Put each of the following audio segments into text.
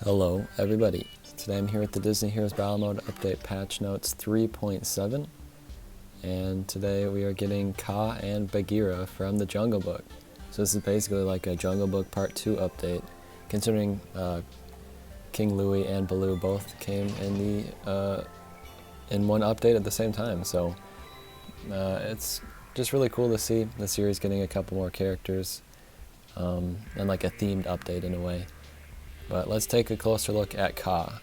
Hello everybody, today I'm here with the Disney Heroes Battle Mode Update Patch Notes 3.7, and today we are getting Kaa and Bagheera from the Jungle Book. So this is basically like a Jungle Book Part 2 update, considering King Louie and Baloo both came in one update at the same time, so it's just really cool to see the series getting a couple more characters, and like a themed update in a way. But let's take a closer look at Kaa.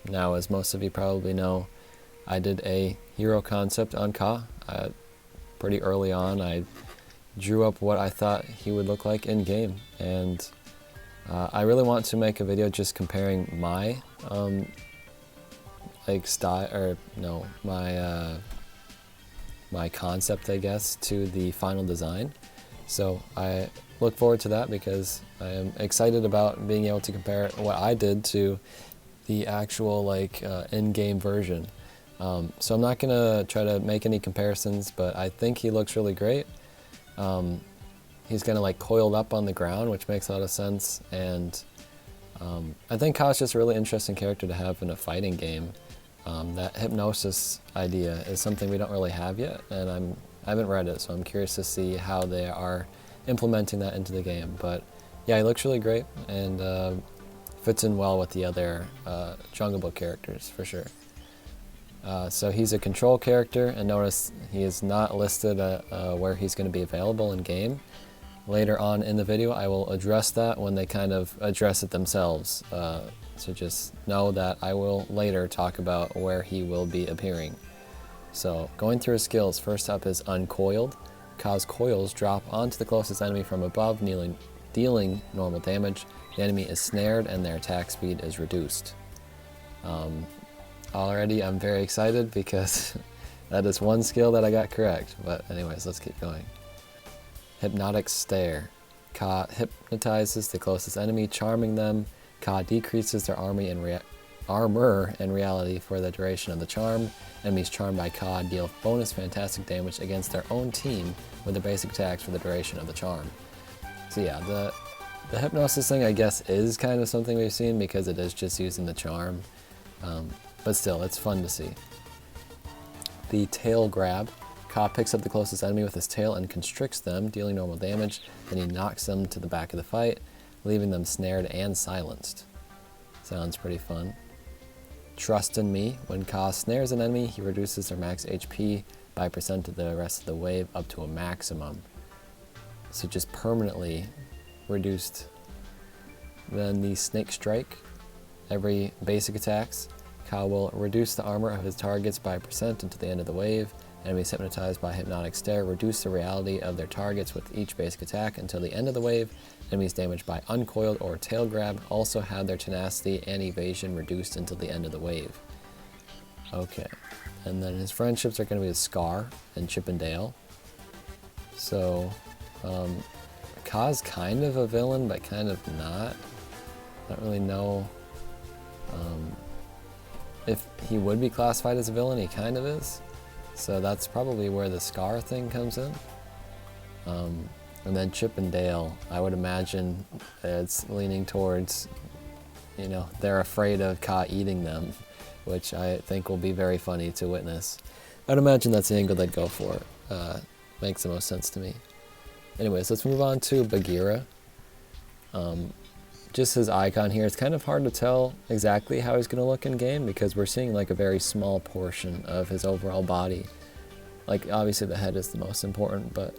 Now, as most of you probably know, I did a hero concept on Kaa. Pretty early on, I drew up what I thought he would look like in-game, and I really want to make a video just comparing my my concept, I guess, to the final design. So I look forward to that because I am excited about being able to compare what I did to the actual in-game version. So I'm not gonna try to make any comparisons, but I think he looks really great. He's kind of coiled up on the ground, which makes a lot of sense, and I think Kaa's just a really interesting character to have in a fighting game. That hypnosis idea is something we don't really have yet, and I haven't read it, so I'm curious to see how they are implementing that into the game. But yeah, he looks really great and fits in well with the other Jungle Book characters for sure. So he's a control character, and notice he is not listed where he's going to be available in game. Later on in the video I will address that when they kind of address it themselves, so just know that I will later talk about where he will be appearing. So going through his skills, first up is Uncoiled. Kaa's coils drop onto the closest enemy from above, dealing normal damage. The enemy is snared and their attack speed is reduced. Already I'm very excited because that is one skill that I got correct, but anyways, let's keep going. Hypnotic Stare. Kaa hypnotizes the closest enemy, charming them. Kaa decreases their armor and reality for the duration of the charm. Enemies charmed by Kaa deal bonus fantastic damage against their own team with their basic attacks for the duration of the charm. So yeah, the hypnosis thing I guess is kind of something we've seen because it is just using the charm, but still, it's fun to see. The Tail Grab. Kaa picks up the closest enemy with his tail and constricts them, dealing normal damage. Then he knocks them to the back of the fight, leaving them snared and silenced. Sounds pretty fun. Trust in Me. When Kaa snares an enemy, he reduces their max HP by % of the rest of the wave up to a maximum. So just permanently reduced. Then the Snake Strike. Every basic attacks, Kaa will reduce the armor of his targets by % until the end of the wave. Enemies hypnotized by Hypnotic Stare reduce the reality of their targets with each basic attack until the end of the wave. Enemies damaged by Uncoiled or Tail Grab also have their tenacity and evasion reduced until the end of the wave. Okay, and then his friendships are going to be Scar and Chip and Dale. So, Kaa's kind of a villain, but kind of not. I don't really know if he would be classified as a villain. He kind of is. So that's probably where the Scar thing comes in. And then Chip and Dale, I would imagine it's leaning towards, they're afraid of Kaa eating them, which I think will be very funny to witness. I'd imagine that's the angle they'd go for. Makes the most sense to me. Anyways, let's move on to Bagheera. Just his icon here, it's kind of hard to tell exactly how he's going to look in game because we're seeing a very small portion of his overall body. Obviously the head is the most important, but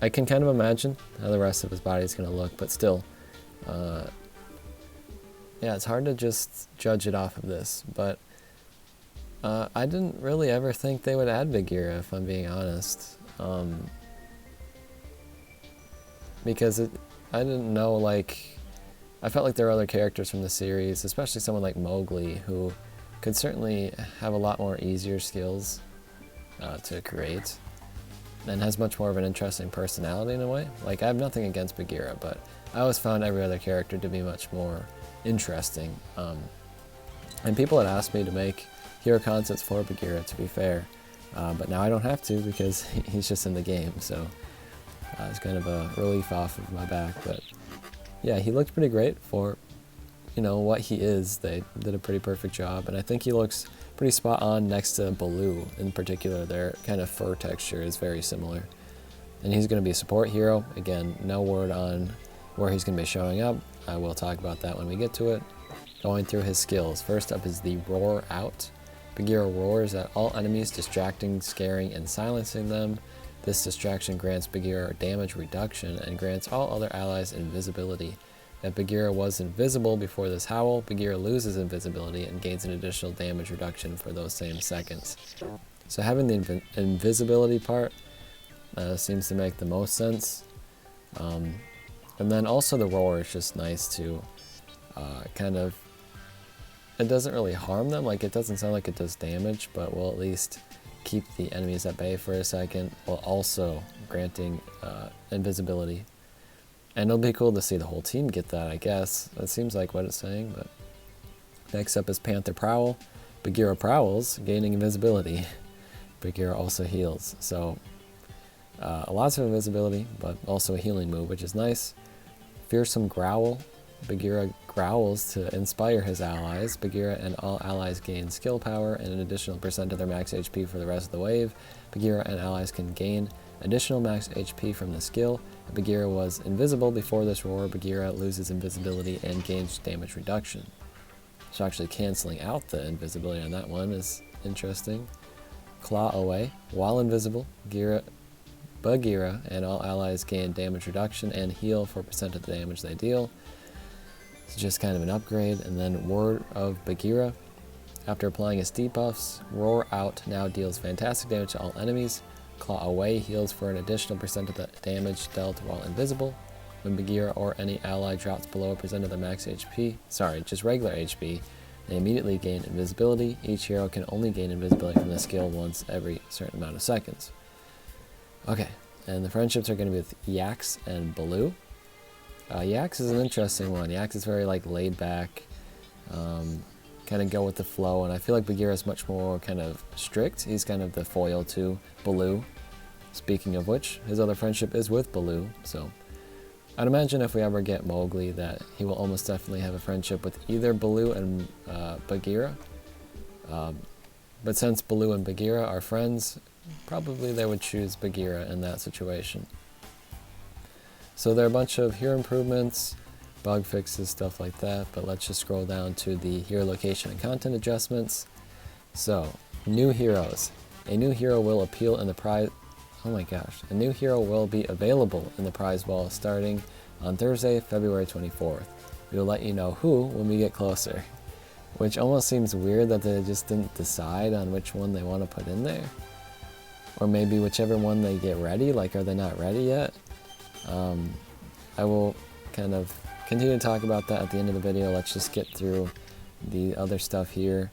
I can kind of imagine how the rest of his body is going to look, but still, yeah, it's hard to just judge it off of this, but I didn't really ever think they would add Bagheera, if I'm being honest, because I didn't know, I felt like there were other characters from the series, especially someone like Mowgli, who could certainly have a lot more easier skills to create, and has much more of an interesting personality in a way. I have nothing against Bagheera, but I always found every other character to be much more interesting. And people had asked me to make hero concepts for Bagheera, to be fair, but now I don't have to because he's just in the game, so it's kind of a relief off of my back. But yeah, he looked pretty great for, what he is. They did a pretty perfect job, and I think he looks pretty spot on next to Baloo in particular. Their kind of fur texture is very similar. And he's going to be a support hero. Again, no word on where he's going to be showing up. I will talk about that when we get to it. Going through his skills. First up is the Roar Out. Bagheera roars at all enemies, distracting, scaring, and silencing them. This distraction grants Bagheera damage reduction and grants all other allies invisibility. If Bagheera was invisible before this howl, Bagheera loses invisibility and gains an additional damage reduction for those same seconds. So having the invisibility part seems to make the most sense. And then also the roar is just nice to kind of, it doesn't really harm them, like it doesn't sound like it does damage, but will at least keep the enemies at bay for a second, while also granting invisibility. And it'll be cool to see the whole team get that, I guess. That seems like what it's saying, but... Next up is Panther Prowl. Bagheera prowls, gaining invisibility. Bagheera also heals, so... lots of invisibility, but also a healing move, which is nice. Fearsome Growl. Bagheera growls to inspire his allies. Bagheera and all allies gain skill power and an additional % of their max HP for the rest of the wave. Bagheera and allies can gain additional max HP from the skill. If Bagheera was invisible before this roar, Bagheera loses invisibility and gains damage reduction. So actually canceling out the invisibility on that one is interesting. Claw Away. While invisible, Bagheera and all allies gain damage reduction and heal for % of the damage they deal. It's just kind of an upgrade. And then Word of Bagheera. After applying his debuffs, Roar Out now deals fantastic damage to all enemies. Claw Away heals for an additional % of the damage dealt while invisible. When Bagheera or any ally drops below a % of their max HP, just regular HP, they immediately gain invisibility. Each hero can only gain invisibility from the skill once every certain amount of seconds. Okay, and the friendships are going to be with Yax and Baloo. Yax is an interesting one. Yax is very laid back, kind of go with the flow, and I feel like Bagheera is much more kind of strict. He's kind of the foil to Baloo. Speaking of which, his other friendship is with Baloo, so I'd imagine if we ever get Mowgli that he will almost definitely have a friendship with either Baloo and Bagheera. But since Baloo and Bagheera are friends, probably they would choose Bagheera in that situation. So there are a bunch of hero improvements, bug fixes, stuff like that, but let's just scroll down to the hero location and content adjustments. So, new heroes. A new hero will appeal in the prize... Oh my gosh. A new hero will be available in the prize wall starting on Thursday, February 24th. We will let you know who when we get closer. Which almost seems weird that they just didn't decide on which one they want to put in there. Or maybe whichever one they get ready, are they not ready yet? I will kind of continue to talk about that at the end of the video. Let's just get through the other stuff here.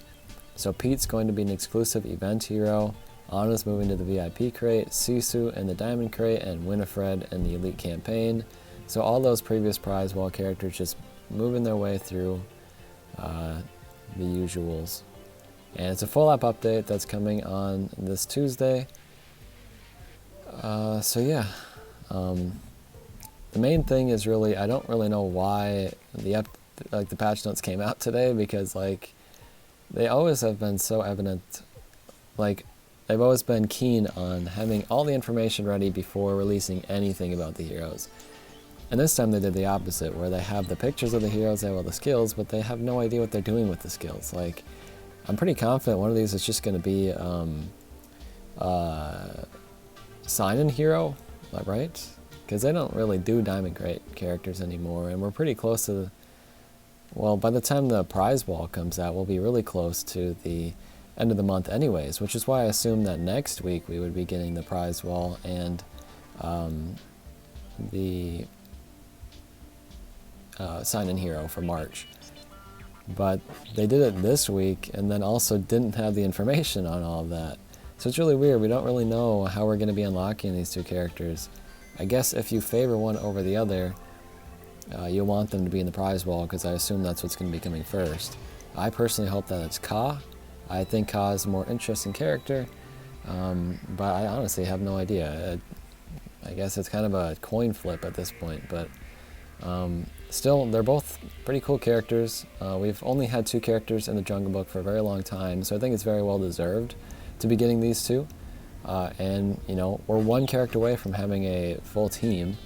So Pete's going to be an exclusive event hero. Anna's moving to the VIP crate, Sisu in the Diamond crate, and Winifred in the Elite campaign. So all those previous prize wall characters just moving their way through the usuals. And it's a full app update that's coming on this Tuesday. So yeah. The main thing is really, I don't really know why the patch notes came out today, because they always have been so evident, they've always been keen on having all the information ready before releasing anything about the heroes. And this time they did the opposite, where they have the pictures of the heroes, they have all the skills, but they have no idea what they're doing with the skills. I'm pretty confident one of these is just going to be sign-in hero, right? Because they don't really do Diamond Crate characters anymore, and we're pretty close to well, by the time the prize wall comes out, we'll be really close to the end of the month anyways, which is why I assume that next week we would be getting the prize wall and the sign-in hero for March. But they did it this week and then also didn't have the information on all of that. So it's really weird. We don't really know how we're going to be unlocking these two characters. I guess if you favor one over the other, you'll want them to be in the prize wall, because I assume that's what's going to be coming first. I personally hope that it's Ka. I think Ka is a more interesting character, but I honestly have no idea. I guess it's kind of a coin flip at this point, but still, they're both pretty cool characters. We've only had 2 characters in the Jungle Book for a very long time, so I think it's very well deserved to be getting these 2. And, you know, we're 1 character away from having a full team,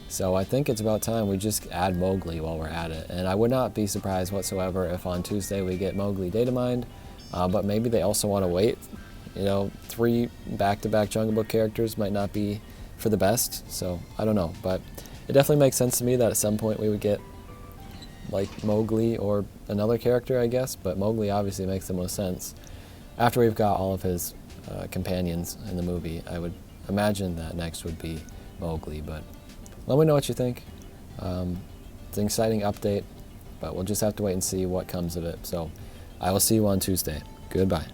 so I think it's about time we just add Mowgli while we're at it. And I would not be surprised whatsoever if on Tuesday we get Mowgli data mined, but maybe they also want to wait. You know, 3 back-to-back Jungle Book characters might not be for the best, so I don't know. But it definitely makes sense to me that at some point we would get like Mowgli or another character, I guess, but Mowgli obviously makes the most sense. After we've got all of his companions in the movie, I would imagine that next would be Mowgli, but let me know what you think. It's an exciting update, but we'll just have to wait and see what comes of it. So I will see you on Tuesday. Goodbye.